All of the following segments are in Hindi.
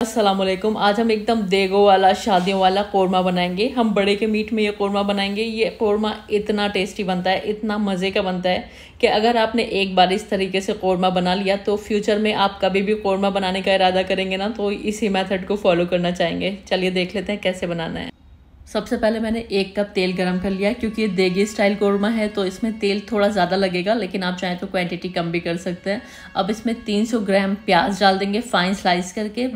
अस्सलाम वालेकुम। आज हम एकदम देगो वाला शादियों वाला कोरमा बनाएंगे। हम बड़े के मीट में ये कोरमा बनाएंगे। ये कोरमा इतना टेस्टी बनता है, इतना मज़े का बनता है कि अगर आपने एक बार इस तरीके से कोरमा बना लिया तो फ्यूचर में आप कभी भी कोरमा बनाने का इरादा करेंगे ना तो इसी मेथड को फॉलो करना चाहेंगे। चलिए देख लेते हैं कैसे बनाना है। सबसे पहले मैंने 1 कप तेल गरम कर लिया है क्योंकि ये देगी स्टाइल कोरमा है तो इसमें तेल थोड़ा ज़्यादा लगेगा, लेकिन आप चाहें तो क्वांटिटी कम भी कर सकते हैं। अब इसमें 300 ग्राम प्याज डाल देंगे फाइन स्लाइस करके।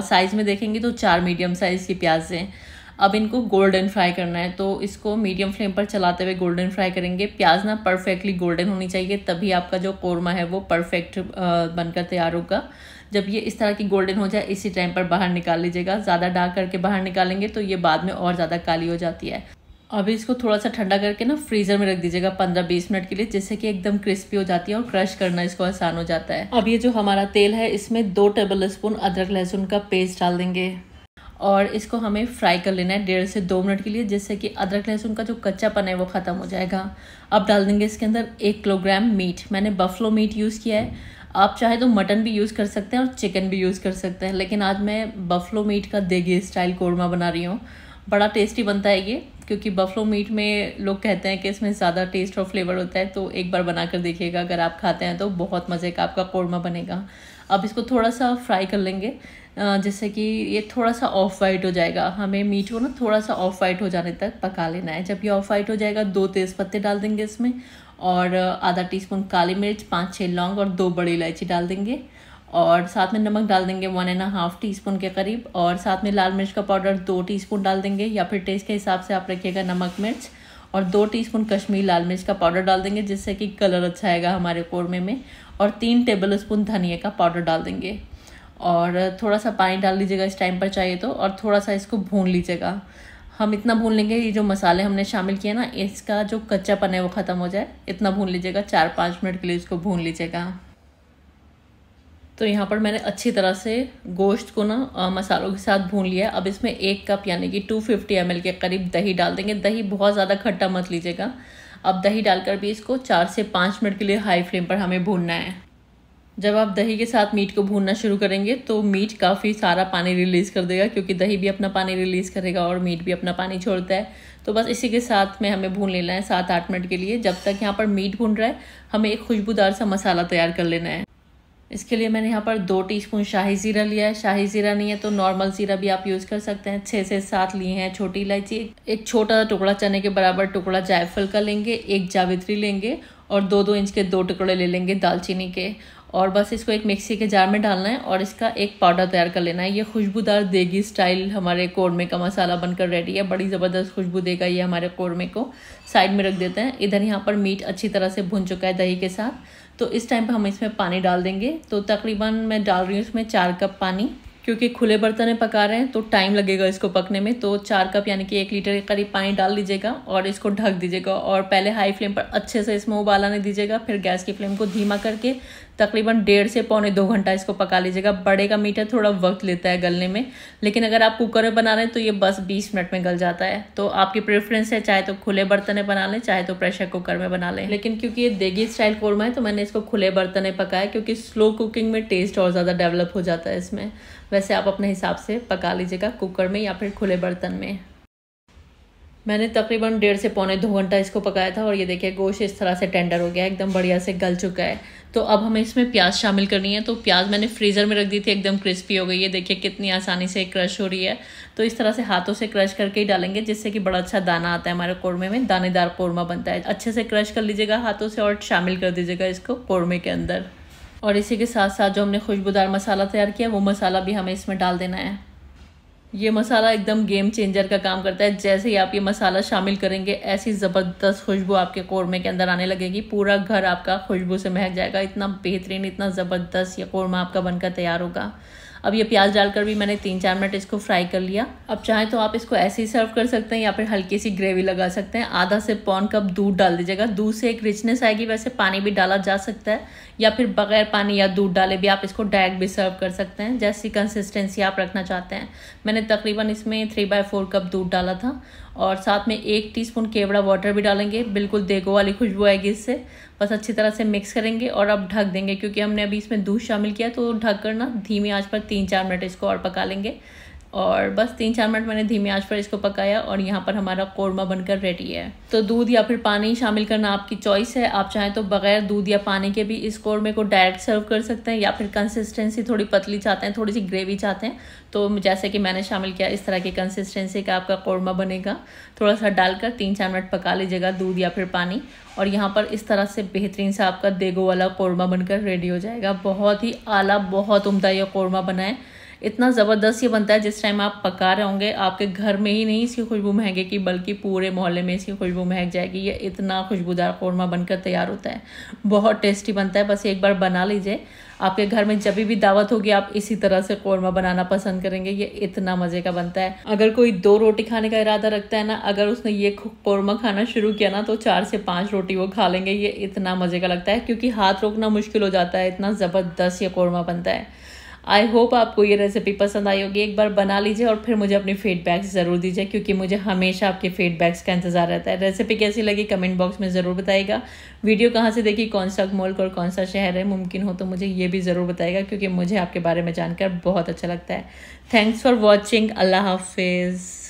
साइज़ में देखेंगे तो 4 मीडियम साइज़ की प्याज हैं। अब इनको गोल्डन फ्राई करना है तो इसको मीडियम फ्लेम पर चलाते हुए गोल्डन फ्राई करेंगे। प्याज ना परफेक्टली गोल्डन होनी चाहिए, तभी आपका जो कोरमा है वो परफेक्ट बनकर तैयार होगा। जब ये इस तरह की गोल्डन हो जाए इसी टाइम पर बाहर निकाल लीजिएगा। ज़्यादा डार्क करके बाहर निकालेंगे तो ये बाद में और ज़्यादा काली हो जाती है। अभी इसको थोड़ा सा ठंडा करके ना फ्रीज़र में रख दीजिएगा 15-20 मिनट के लिए, जिससे कि एकदम क्रिस्पी हो जाती है और क्रश करना इसको आसान हो जाता है। अब ये जो हमारा तेल है इसमें 2 टेबल स्पून अदरक लहसुन का पेस्ट डाल देंगे और इसको हमें फ्राई कर लेना है 1.5 से 2 मिनट के लिए, जिससे कि अदरक लहसुन का जो कच्चापन है वो ख़त्म हो जाएगा। अब डाल देंगे इसके अंदर 1 किलोग्राम मीट। मैंने बफलो मीट यूज़ किया है। आप चाहे तो मटन भी यूज़ कर सकते हैं और चिकन भी यूज़ कर सकते हैं, लेकिन आज मैं बफलो मीट का देगी स्टाइल कोरमा बना रही हूँ। बड़ा टेस्टी बनता है ये, क्योंकि बफलो मीट में लोग कहते हैं कि इसमें ज़्यादा टेस्ट और फ्लेवर होता है। तो एक बार बना कर देखिएगा, अगर आप खाते हैं तो बहुत मज़े का आपका कोरमा बनेगा। अब इसको थोड़ा सा फ्राई कर लेंगे जिससे कि ये थोड़ा सा ऑफ वाइट हो जाएगा। हमें मीट को ना थोड़ा सा ऑफ वाइट हो जाने तक पका लेना है। जब ये ऑफ वाइट हो जाएगा 2 तेज़पत्ते डाल देंगे इसमें और आधा टीस्पून काली मिर्च, 5-6 लौंग और 2 बड़ी इलायची डाल देंगे और साथ में नमक डाल देंगे 1.5 टीस्पून के करीब और साथ में लाल मिर्च का पाउडर 2 टीस्पून डाल देंगे, या फिर टेस्ट के हिसाब से आप रखिएगा नमक मिर्च, और 2 टीस्पून कश्मीरी लाल मिर्च का पाउडर डाल देंगे जिससे कि कलर अच्छा आएगा हमारे कोरमे में, और 3 टेबल स्पून धनिया का पाउडर डाल देंगे और थोड़ा सा पानी डाल लीजिएगा इस टाइम पर चाहिए तो, और थोड़ा सा इसको भून लीजिएगा। हम इतना भून लेंगे ये जो मसाले हमने शामिल किए ना इसका जो कच्चापन है वो ख़त्म हो जाए, इतना भून लीजिएगा। 4-5 मिनट के लिए इसको भून लीजिएगा। तो यहाँ पर मैंने अच्छी तरह से गोश्त को ना मसालों के साथ भून लिया। अब इसमें 1 कप यानी कि 250 ml के करीब दही डाल देंगे। दही बहुत ज़्यादा खट्टा मत लीजिएगा। अब दही डालकर भी इसको 4 से 5 मिनट के लिए हाई फ्लेम पर हमें भूनना है। जब आप दही के साथ मीट को भूनना शुरू करेंगे तो मीट काफ़ी सारा पानी रिलीज़ कर देगा, क्योंकि दही भी अपना पानी रिलीज़ करेगा और मीट भी अपना पानी छोड़ता है। तो बस इसी के साथ में हमें भून लेना है 7-8 मिनट के लिए। जब तक यहाँ पर मीट भून रहा है हमें एक खुशबूदार सा मसाला तैयार कर लेना है। इसके लिए मैंने यहाँ पर 2 टीस्पून शाही ज़ीरा लिया है। शाही ज़ीरा नहीं है तो नॉर्मल ज़ीरा भी आप यूज़ कर सकते हैं। 6 से 7 लिए हैं छोटी इलायची, एक छोटा टुकड़ा चने के बराबर टुकड़ा जायफल का लेंगे, 1 जावित्री लेंगे और 2-2 इंच के 2 टुकड़े ले लेंगे दालचीनी के, और बस इसको एक मिक्सी के जार में डालना है और इसका एक पाउडर तैयार कर लेना है। ये खुशबूदार देगी स्टाइल हमारे कोरमे का मसाला बनकर रेडी है। बड़ी ज़बरदस्त खुशबू देगा ये हमारे कोरमे को। साइड में रख देते हैं। इधर यहाँ पर मीट अच्छी तरह से भुन चुका है दही के साथ, तो इस टाइम पर हम इसमें पानी डाल देंगे। तो तकरीबन मैं डाल रही हूँ इसमें 4 कप पानी, क्योंकि खुले बर्तन में पका रहे हैं तो टाइम लगेगा इसको पकने में। तो 4 कप यानी कि 1 लीटर के करीब पानी डाल लीजिएगा और इसको ढक दीजिएगा, और पहले हाई फ्लेम पर अच्छे से इसमें उबाल आने दीजिएगा। फिर गैस की फ्लेम को धीमा करके तकरीबन 1.5 से पौने 2 घंटा इसको पका लीजिएगा। बड़े का मीट है, थोड़ा वक्त लेता है गलने में, लेकिन अगर आप कुकर में बना रहे हैं तो ये बस 20 मिनट में गल जाता है। तो आपकी प्रेफरेंस है, चाहे तो खुले बर्तन में बना लें चाहे तो प्रेशर कुकर में बना लें। लेकिन क्योंकि ये देगी स्टाइल कोरमा है तो मैंने इसको खुले बर्तन में पकाया, क्योंकि स्लो कुकिंग में टेस्ट और ज़्यादा डेवलप हो जाता है इसमें। वैसे आप अपने हिसाब से पका लीजिएगा कुकर में या फिर खुले बर्तन में। मैंने तकरीबन 1.5 से पौने 2 घंटा इसको पकाया था और ये देखिए गोश्त इस तरह से टेंडर हो गया है, एकदम बढ़िया से गल चुका है। तो अब हमें इसमें प्याज शामिल करनी है। तो प्याज मैंने फ्रीज़र में रख दी थी, एकदम क्रिस्पी हो गई है। देखिए कितनी आसानी से क्रश हो रही है। तो इस तरह से हाथों से क्रश करके ही डालेंगे, जिससे कि बड़ा अच्छा दाना आता है हमारे कोरमे में, दानेदार कोरमा बनता है। अच्छे से क्रश कर लीजिएगा हाथों से और शामिल कर दीजिएगा इसको कोरमे के अंदर। और इसी के साथ साथ जो हमने खुशबूदार मसाला तैयार किया वो मसाला भी हमें इसमें डाल देना है। ये मसाला एकदम गेम चेंजर का काम करता है। जैसे ही आप ये मसाला शामिल करेंगे ऐसी ज़बरदस्त खुशबू आपके कोरमे के अंदर आने लगेगी। पूरा घर आपका खुशबू से महक जाएगा। इतना बेहतरीन, इतना ज़बरदस्त ये कोरमा आपका बनकर तैयार होगा। अब ये प्याज डालकर भी मैंने 3-4 मिनट इसको फ्राई कर लिया। अब चाहें तो आप इसको ऐसे ही सर्व कर सकते हैं या फिर हल्की सी ग्रेवी लगा सकते हैं। आधा से पौन कप दूध डाल दीजिएगा। दूध से एक रिचनेस आएगी। वैसे पानी भी डाला जा सकता है या फिर बगैर पानी या दूध डाले भी आप इसको डायरेक्ट भी सर्व कर सकते हैं, जैसी कंसिस्टेंसी आप रखना चाहते हैं। मैंने तकरीबन इसमें 3/4 कप दूध डाला था और साथ में 1 टीस्पून केवड़ा वाटर भी डालेंगे। बिल्कुल देगो वाली खुशबू आएगी इससे। बस अच्छी तरह से मिक्स करेंगे और अब ढक देंगे, क्योंकि हमने अभी इसमें दूध शामिल किया तो ढक कर ना धीमी आंच पर 3-4 मिनट इसको और पका लेंगे। और बस 3-4 मिनट मैंने धीमी आंच पर इसको पकाया और यहाँ पर हमारा कोरमा बनकर रेडी है। तो दूध या फिर पानी शामिल करना आपकी चॉइस है। आप चाहें तो बगैर दूध या पानी के भी इस कोरमे को डायरेक्ट सर्व कर सकते हैं, या फिर कंसिस्टेंसी थोड़ी पतली चाहते हैं, थोड़ी सी ग्रेवी चाहते हैं, तो जैसे कि मैंने शामिल किया इस तरह की कंसिस्टेंसी का आपका कोरमा बनेगा। थोड़ा सा डालकर 3-4 मिनट पका लीजिएगा दूध या फिर पानी, और यहाँ पर इस तरह से बेहतरीन से आपका देगो वाला कोरमा बनकर रेडी हो जाएगा। बहुत ही आला, बहुत उम्दा ये कोरमा बना है। इतना ज़बरदस्त ये बनता है, जिस टाइम आप पका रहे होंगे आपके घर में ही नहीं इसकी खुशबू महकेगी, बल्कि पूरे मोहल्ले में इसकी खुशबू महक जाएगी। ये इतना खुशबूदार कोरमा बनकर तैयार होता है, बहुत टेस्टी बनता है। बस एक बार बना लीजिए, आपके घर में जब भी दावत होगी आप इसी तरह से कोरमा बनाना पसंद करेंगे। ये इतना मज़े का बनता है। अगर कोई 2 रोटी खाने का इरादा रखता है ना, अगर उसने ये कोरमा खाना शुरू किया ना तो 4 से 5 रोटी वो खा लेंगे। ये इतना मज़े का लगता है, क्योंकि हाथ रोकना मुश्किल हो जाता है, इतना ज़बरदस्त ये कोरमा बनता है। आई होप आपको ये रेसिपी पसंद आई होगी। एक बार बना लीजिए और फिर मुझे अपनी फीडबैक्स ज़रूर दीजिए, क्योंकि मुझे हमेशा आपके फीडबैक्स का इंतज़ार रहता है। रेसिपी कैसी लगी कमेंट बॉक्स में ज़रूर बताइएगा। वीडियो कहाँ से देखी, कौन सा मुल्क और कौन सा शहर है, मुमकिन हो तो मुझे ये भी ज़रूर बताइएगा, क्योंकि मुझे आपके बारे में जानकर बहुत अच्छा लगता है। Thanks for watching. अल्लाह हाफिज़।